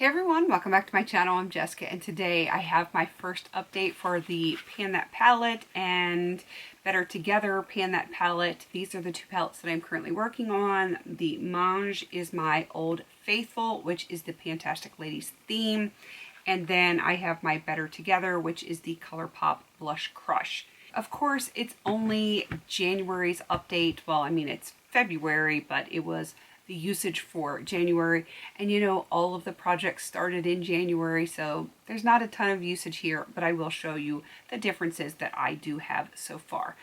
everyone, welcome back to my channel. I'm Jessica, and today I have my first update for the Pan That palette and Better Together Pan That palette. These are the two palettes that I'm currently working on. The Maange is my Old Faithful, which is the PANtastic Ladies theme. And then I have my Better Together, which is the Colourpop Blush Crush. Of course, it's only January's update. Well, I mean, it's February, but it was the usage for January, and you know, all of the projects started in January, so there's not a ton of usage here, but I will show you the differences that I do have so far.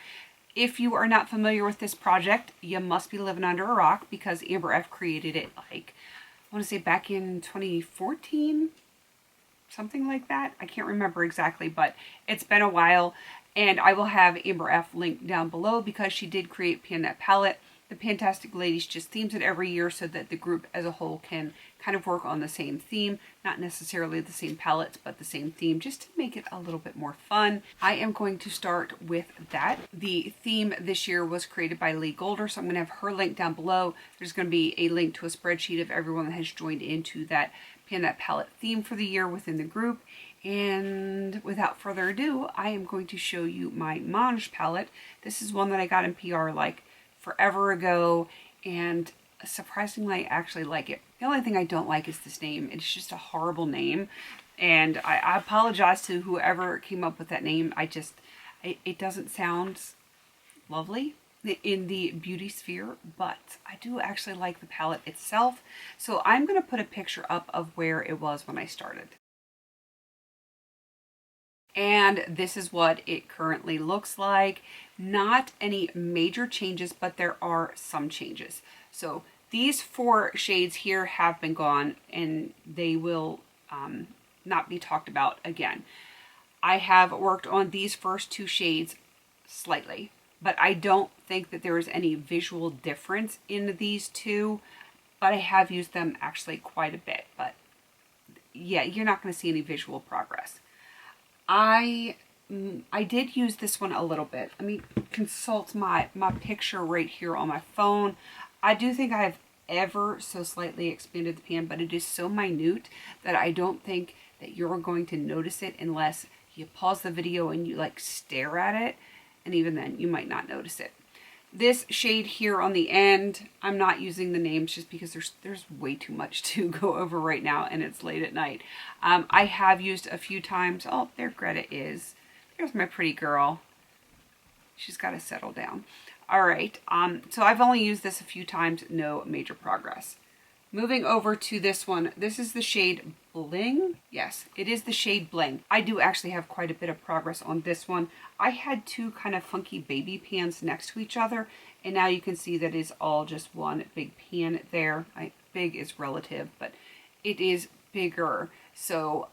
If you are not familiar with this project, you must be living under a rock, because Amber F created it, like, I want to say back in 2014, something like that. I can't remember exactly, but it's been a while, and I will have Amber F linked down below because she did create Pan That palette. The PANtastic Ladies just themes it every year so that the group as a whole can kind of work on the same theme. Not necessarily the same palettes, but the same theme, just to make it a little bit more fun. I am going to start with that. The theme this year was created by Lee Golder, so I'm going to have her link down below. There's going to be a link to a spreadsheet of everyone that has joined into that Pan That palette theme for the year within the group. And without further ado, I am going to show you my Maange palette. This is one that I got in PR like forever ago, and surprisingly I actually like it. The only thing I don't like is this name. It's just a horrible name, and I apologize to whoever came up with that name. It doesn't sound lovely in the beauty sphere, but I do actually like the palette itself. So I'm going to put a picture up of where it was when I started. And this is what it currently looks like. Not any major changes, but there are some changes. So these four shades here have been gone, and they will not be talked about again. I have worked on these first two shades slightly, but I don't think that there is any visual difference in these two, but I have used them actually quite a bit. But yeah, you're not going to see any visual progress. I did use this one a little bit. Let me consult my picture right here on my phone. I do think I've ever so slightly expanded the pan, but it is so minute that I don't think that you're going to notice it unless you pause the video and you like stare at it, and even then you might not notice it. This shade here on the end, I'm not using the names just because there's way too much to go over right now, and it's late at night. I have used a few times. Oh, there Greta is. There's my pretty girl. She's got to settle down. All right. So I've only used this a few times. No major progress. Moving over to this one. This is the shade Bling. Yes, it is the shade Bling. I do actually have quite a bit of progress on this one. I had two kind of funky baby pans next to each other, and now you can see that it's all just one big pan there. Big is relative, but it is bigger. So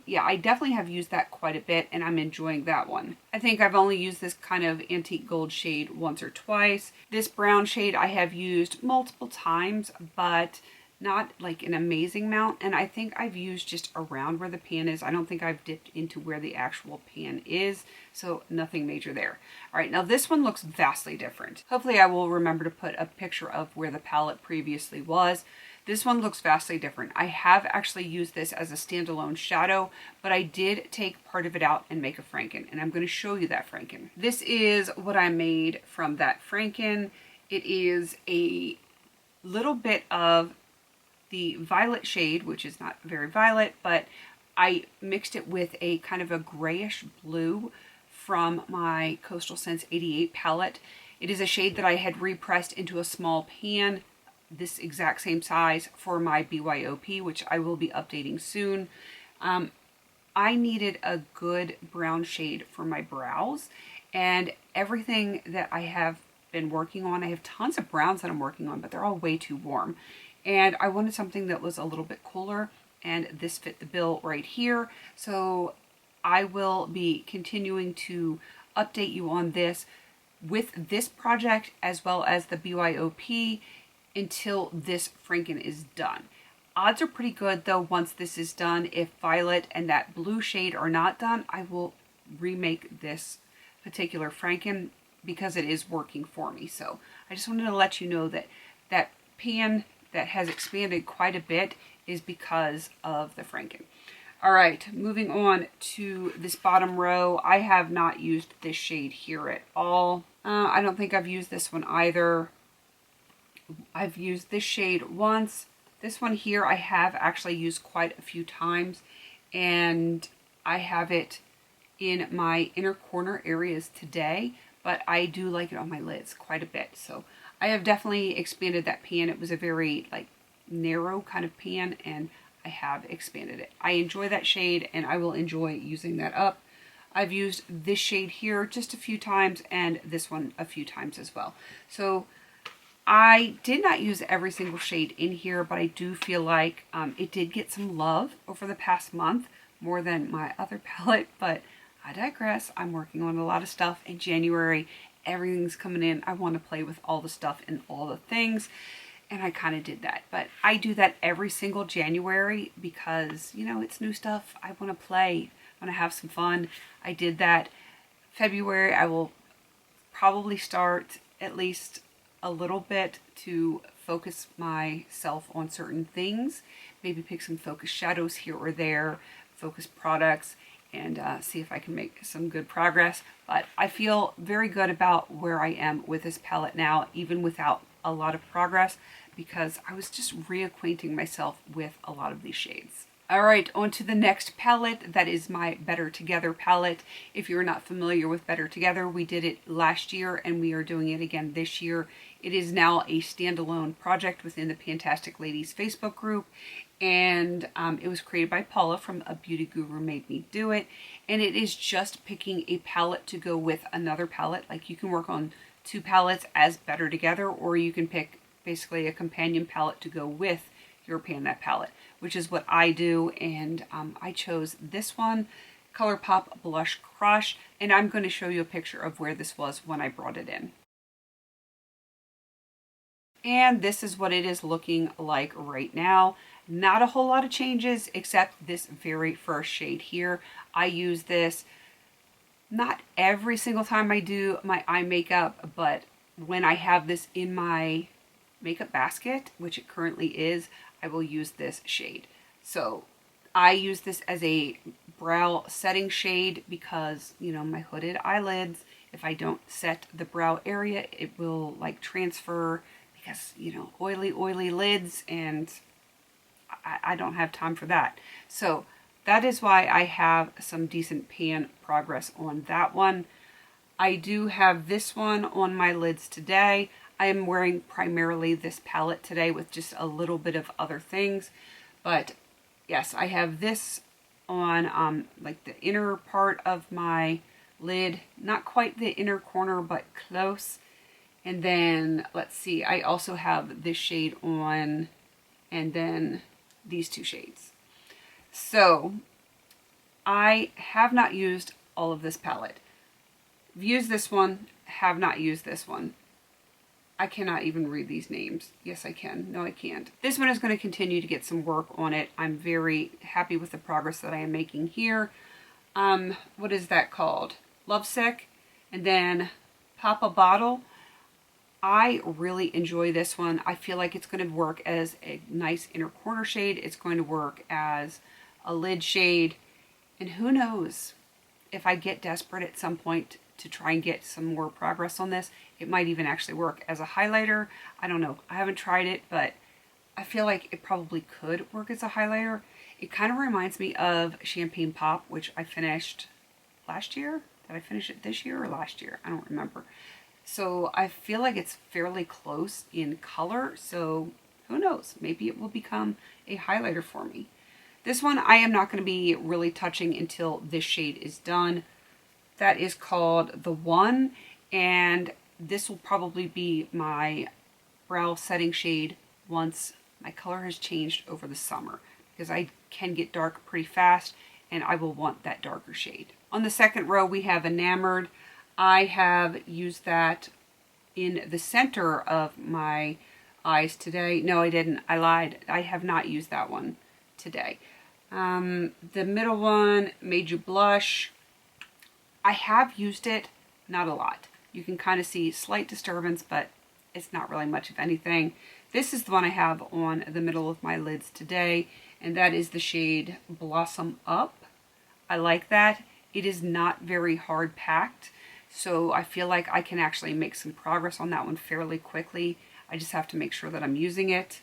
yeah, I definitely have used that quite a bit, and I'm enjoying that one. I think I've only used this kind of antique gold shade once or twice. This brown shade I have used multiple times, but not like an amazing amount, and I think I've used just around where the pan is. I don't think I've dipped into where the actual pan is, so nothing major there. All right, now this one looks vastly different. Hopefully I will remember to put a picture of where the palette previously was. This one looks vastly different. I have actually used this as a standalone shadow, but I did take part of it out and make a franken, and I'm going to show you that franken. This is what I made from that franken. It is a little bit of the violet shade, which is not very violet, but I mixed it with a kind of a grayish blue from my Coastal Scents 88 palette. It is a shade that I had repressed into a small pan, this exact same size, for my BYOP, which I will be updating soon. I needed a good brown shade for my brows, and everything that I have been working on, I have tons of browns that I'm working on, but they're all way too warm. And I wanted something that was a little bit cooler, and this fit the bill right here. So I will be continuing to update you on this with this project as well as the BYOP until this franken is done. Odds are pretty good though once this is done. If violet and that blue shade are not done, I will remake this particular franken because it is working for me. So I just wanted to let you know that that pan that has expanded quite a bit is because of the Franken. All right, moving on to this bottom row. I have not used this shade here at all. I don't think I've used this one either. I've used this shade once. This one here I have actually used quite a few times, and I have it in my inner corner areas today, but I do like it on my lids quite a bit. So I have definitely expanded that pan. It was a very like narrow kind of pan, and I have expanded it. I enjoy that shade, and I will enjoy using that up. I've used this shade here just a few times, and this one a few times as well. So I did not use every single shade in here, but I do feel like it did get some love over the past month, more than my other palette, but I digress. I'm working on a lot of stuff in January. Everything's coming in. I want to play with all the stuff and all the things, and I kind of did that. But I do that every single January because, you know, it's new stuff. I want to play. I want to have some fun. I did that. February, I will probably start at least a little bit to focus myself on certain things, maybe pick some focus shadows here or there, focus products, and see if I can make some good progress. But I feel very good about where I am with this palette now, even without a lot of progress, because I was just reacquainting myself with a lot of these shades. All right, on to the next palette. That is my Better Together palette. If you're not familiar with Better Together, we did it last year and we are doing it again this year. It is now a standalone project within the PANtastic Ladies Facebook group, and it was created by Paula from A Beauty Guru Made Me Do It, and it is just picking a palette to go with another palette. Like, you can work on two palettes as Better Together, or you can pick basically a companion palette to go with your That palette, which is what I do, and I chose this one, Colourpop Blush Crush, and I'm going to show you a picture of where this was when I brought it in. And this is what it is looking like right now. Not a whole lot of changes except this very first shade here. I use this not every single time I do my eye makeup, but when I have this in my makeup basket, which it currently is, I will use this shade. So I use this as a brow setting shade because, you know, my hooded eyelids, if I don't set the brow area, it will like transfer because, you know, oily lids, and I don't have time for that. So that is why I have some decent pan progress on that one. I do have this one on my lids today. I am wearing primarily this palette today with just a little bit of other things. But yes, I have this on like the inner part of my lid. Not quite the inner corner, but close. And then, let's see, I also have this shade on, and then these two shades. So I have not used all of this palette. I've used this one, have not used this one. I cannot even read these names. Yes, I can. No, I can't. This one is going to continue to get some work on it. I'm very happy with the progress that I am making here. What is that called? Lovesick. And then Pop a Bottle. I really enjoy this one. I feel like it's going to work as a nice inner corner shade. It's going to work as a lid shade. And who knows, if I get desperate at some point to try and get some more progress on this, it might even actually work as a highlighter. I don't know. I haven't tried it, but I feel like it probably could work as a highlighter. It kind of reminds me of Champagne Pop, which I finished last year. Did I finish it this year or last year? I don't remember. So I feel like it's fairly close in color, so who knows? Maybe it will become a highlighter for me. This one I am not going to be really touching until this shade is done. That is called The One, and this will probably be my brow setting shade once my color has changed over the summer, because I can get dark pretty fast and I will want that darker shade. On the second row we have Enamored. I have used that in the center of my eyes today. No, I didn't. I lied. I have not used that one today. The middle one, Made You Blush. I have used it, not a lot. You can kind of see slight disturbance, but it's not really much of anything. This is the one I have on the middle of my lids today, and that is the shade Blossom Up. I like that. It is not very hard packed, so I feel like I can actually make some progress on that one fairly quickly. I just have to make sure that I'm using it.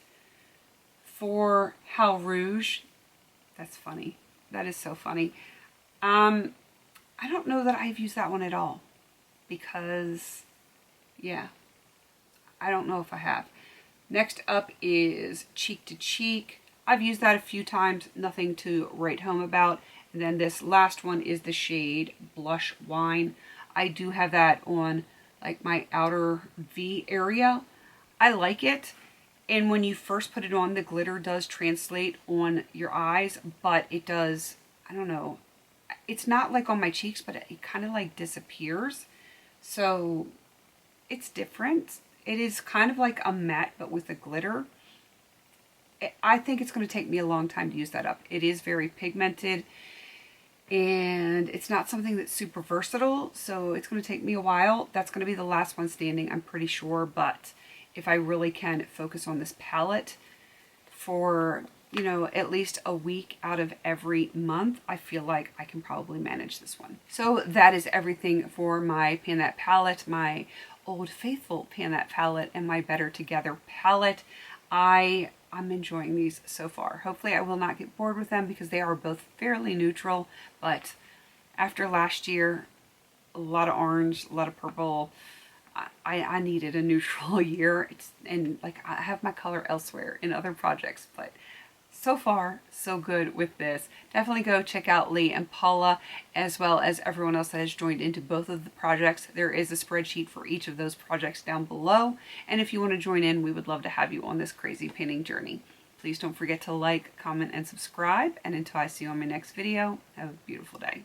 For Hal Rouge, that's funny. That is so funny. I don't know that I've used that one at all because, yeah, I don't know if I have. Next up is Cheek to Cheek. I've used that a few times, nothing to write home about. And then this last one is the shade Blush Wine. I do have that on like my outer V area. I like it. And when you first put it on, the glitter does translate on your eyes, but it does, I don't know, it's not like on my cheeks, but it kind of like disappears. So it's different. It is kind of like a matte, but with a glitter. I think it's going to take me a long time to use that up. It is very pigmented, and it's not something that's super versatile, so it's going to take me a while. That's going to be the last one standing, I'm pretty sure, but if I really can focus on this palette for, you know, at least a week out of every month, I feel like I can probably manage this one. So that is everything for my Pan That palette, my Old Faithful Pan That palette, and my Better Together palette. I'm enjoying these so far. Hopefully I will not get bored with them because they are both fairly neutral, but after last year, a lot of orange, a lot of purple, I needed a neutral year. And like I have my color elsewhere in other projects, but so far so good with this. Definitely go check out Lee and Paula, as well as everyone else that has joined into both of the projects. There is a spreadsheet for each of those projects down below, and if you want to join in, we would love to have you on this crazy painting journey. Please don't forget to like, comment, and subscribe, and until I see you on my next video, have a beautiful day.